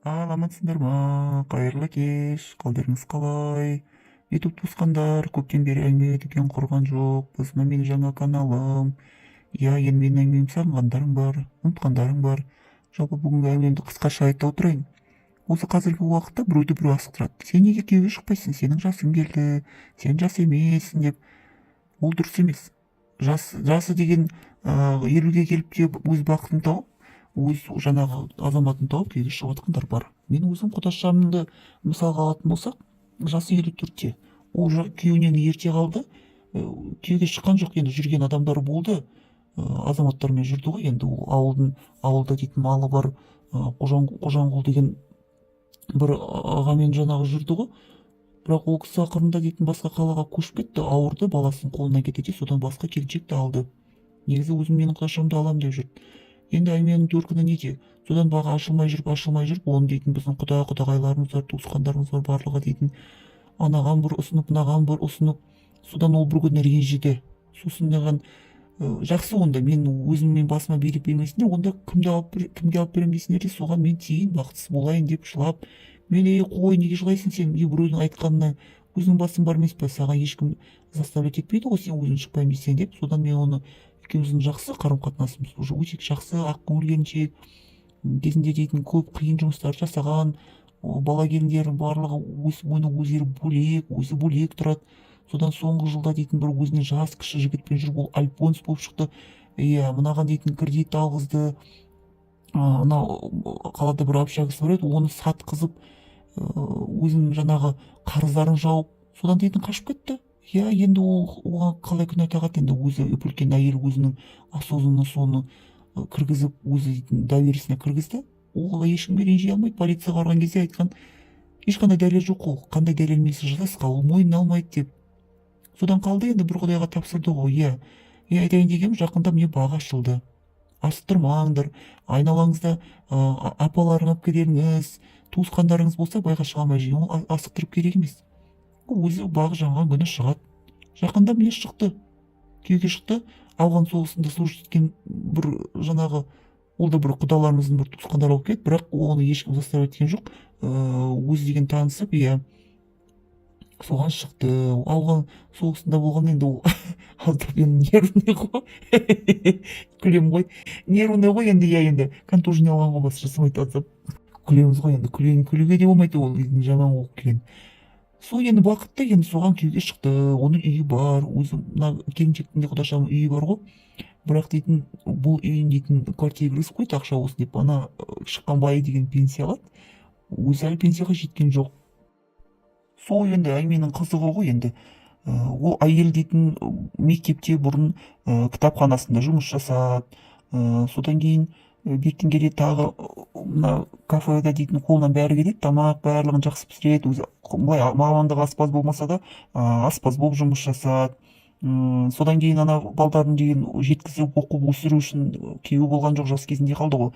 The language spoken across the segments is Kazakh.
Амансыңдар ма? Қайырлы кеш. Қалдарыңыз қалай? Ютуб туысқандар, көптен бері әңгіме дүкен құрған жоқпыз. Мына менің жаңа каналым. Иә, енді менің әңгімемді сағынғандарың бар, ұмытқандарың бар. Жалпы бүгінгі әңгімемді қысқаша айта отырайын. Осы қазіргі уақытта біреуді біреу асықтырады. Сен неге күйеуге шықпайсың? Сенің жасың келді, сен жас емессің деп. Ол дұрыс емес. Жасы деген елуге келіп те өз бақытын тауып, өз жаңағы азаматын тауып күйеуге шығып жатқандар бар. Мен өзім құдашамды мысалға алатын болсақ, жасы 54-те. Ол күйеуінен ерте қалды, күйеуге шыққан жоқ, енді жүрген адамдар болды, азаматтармен жүрді ғой. Енді ол ауылда дейтін малы бар, қожанқұл деген бір ағамен жаңағы жүрді ғой. Бірақ ол кісі ақырында дейтін басқа қалаға көшіп кетті, ауырды, баласының қолынан кетеді, содан басқа келіншекті алды. Негізі өзім менің құдашамды алам деп жүрді. Енді әңгіменің төркіні неде? Содан бағы ашылмай жүріп, оны дейтін біздің құдағайларымыз бар, туысқандарымыз бар, барлығы дейтін анаған бір ұсынып, мынаған бір ұсынып, содан ол бір күні ренжіді. Сосын маған жақсы, онда мен өзіммен басыма билік бермесіңдер, онда кімге алып беремін дейсіңдер де соған мен тиейін, бақытсыз болайын деп жылап, мен қой, неге жылайсың сен, біреудің айтқанына өзің басың бар емес па, саған ешкім заставлять етпейді ғой, сен өзің шықпаймын десең деп. Содан мен оны, екеуміздің жақсы қарым-қатынасымыз уже өте жақсы, ақкөңіл келіншек, кезінде дейтін көп қиын жұмыстар жасаған, бала келіндер барлығы өздері бөлек тұрады. Содан соңғы жылда дейтін бір өзінен жас кіші жігітпен жүріп, ол альфонс болып шықты. Иә, мынаған дейтін кредит алғызды. Анау қалада бір общагасы бар еді, оны сатқызып, өзінің жаңағы қарыздарын жауып, содан дейтін қашып кетті. Иә, енді оған қалай күн айта алады, енді өзі үлкен әйел өзінің осознанно соны кіргізіп, өзі дейтін довериесіне кіргізді. Ол ешкімге ренжи алмайды. Полицияға барған кезде айтқан, ешқандай дәлел жоқ, ол қандай дәлелмен сіз жазасыз, ол мойнына алмайды деп. Содан қалды, енді бір құдайға тапсырды ғой. Иә, айтайын дегенім, жақында міне бағы ашылды. Асықтырмаңдар, айналаңызда апаларың, әпкелеріңіз, туысқандарыңыз болса, байға шыға алмай жүрген, ол асықтырып керек емес. Өзі бағы жанған күні шығады. Жақында міне шықты, күйеуге шықты. Ауған соғысында служить еткен бір жаңағы, ол да бір құдаларымыздың бір туысқандары болып кетті, бірақ оны ешкім заставлять еткен жоқ. Өзі деген танысып, иә, соған шықты. Ауған соғысында болған, енді ол аздап енді нервный ғой. Күлем ғой, нервный ғой енді. Иә, енді контужение алған ғой, басқа жасамайды, аздап күлеміз ғой. енді күлуге де болмайды, ол жаман болып келген. Сол енді бақытты, енді соған күйеуге шықты. Оның үйі бар, өзі мына келіншектің де құдашамның үйі бар ғой. Бірақ дейтін, бұл үйін дейтін квартира кіргізіп қойды, ақша болсын деп. Ана шыққан байы деген пенсия алады, өзі әлі пенсияға жеткен жоқ. Сол енді әңгіменің қызығы ғой. Енді ол әйел дейтін мектепте бұрын кітапханасында жұмыс жасады. Содан кейін бектен келеді, тағы мына кафеда дейтін қолынан бәрі келеді, тамақ барлығын жақсы пісіреді. Өзі былай мамандығы аспаз болмаса да аспаз болып жұмыс жасады. Содан кейін ана балдарын деген жеткізіп оқып өсіру үшін күйеуі болған жоқ, жас кезінде қалды ғой.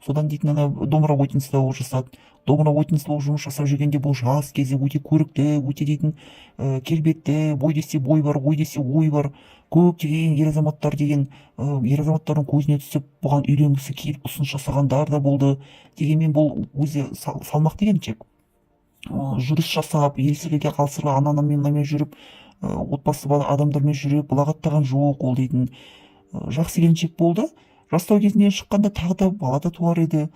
Содан дейтін ана домработница болып жасады. Домработница болып жұмыс жасап жүргенде бұл жас кезде өте көрікті, өте дейтін келбетті, бой десе бой бар, ой десе ой бар. Көптеген ер азаматтар деген ер азаматтардың көзіне түсіп, бұған үйленгісі келіп ұсыныс жасағандар да болды. Дегенмен бұл өзі салмақты келіншек. Жүріс жасап, елсізге қалсырлы анамен мынамен жүріп, отбасы адамдармен жүріп, бұлағаттаған жоқ. Ол дейтін жақсы келіншек болды. Жастау кезінен шыққанда тағы да бала да туар еді.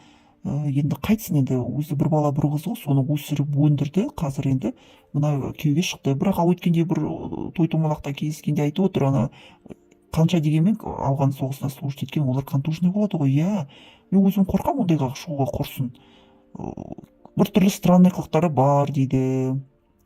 Енді қайтсын, енді өзі бір бала бір қыз ғой, соны өсіріп өндірді. Қазір енді мына күйеуге шықты. Бірақ ал өткенде бір той томалақта кездескенде айтып отыр, ана қанша дегенмен ауған соғысына служить еткен, олар контужный болады ғой. Иә, мен өзім қорқам ондайға шығуға, құрсын. Біртүрлі странный қылықтары бар дейді.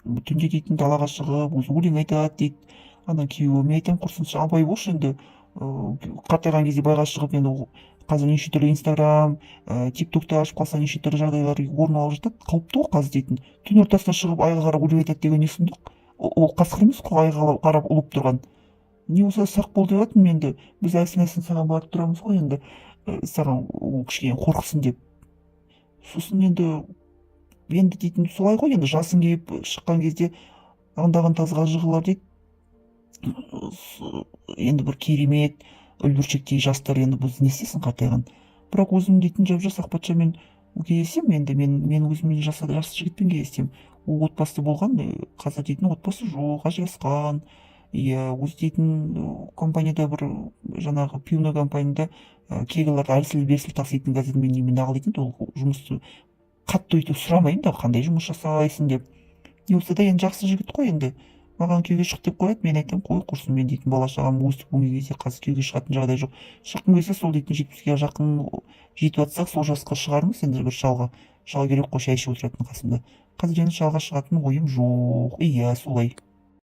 Түнде дейтін далаға шығып, өзі өлең айтады дейді. Ана күйеуі, мен айтамын, құрсыншы, абай болшы енді. Қартайған кезде байға шығып, енді қазір неше түрлі Инстаграм, ТикТокты ашып қалса неше түрлі жағдайлар орын алып жатады. Қауіпті ғой қазір дейтін. Түн ортасына шығып айға қарап өлең айтады деген не сұмдық. Ол қасқыр емес қой, айға қарап ұлып тұрған. Не болса сақ бол деп жатырмын енді. Біз әлсін саған барып тұрамыз ғой, енді саған ол кішкене қорқсын деп. Сосын енді дейтін солай ғой, енді жасың келіп шыққан кезде аңдаған тазға жығылар дейді. Енді бір керемет үлбіршектей жастар, енді бұл не істесін қартайған. Бірақ өзім дейтін жап-жас ақпатшамен кездесем енді мен өзіммен жақсы жігітпен кездесем, ол отбасты болған, қазір дейтін отбасы жоқ, ажырасқан, иә, өзі дейтін компанияда бір жаңағы пивной компанияда кегаларды әлсіл берсіл таситын қазір мен немен ағылайтын, ол жұмысты қатты өйтіп сұрамаймын да, қандай жұмыс жасайсың деп. не болса да енді жақсы жігіт қой, енді маған күйеуге шық деп қояды, мен айтамын қой құрсын, мен дейтін бала шағам өстіп өнген кезде қазір күйеуге шығатын жағдай жоқ. Шыққым келсе сол дейтін 70-ге жақын жетіп жатсақ сол жасқа шығармыз енді бір шалға керек қой шай ішіп отыратын қасымда. Қазір енді шалға шығатын ойым жоқ. Иә, солай.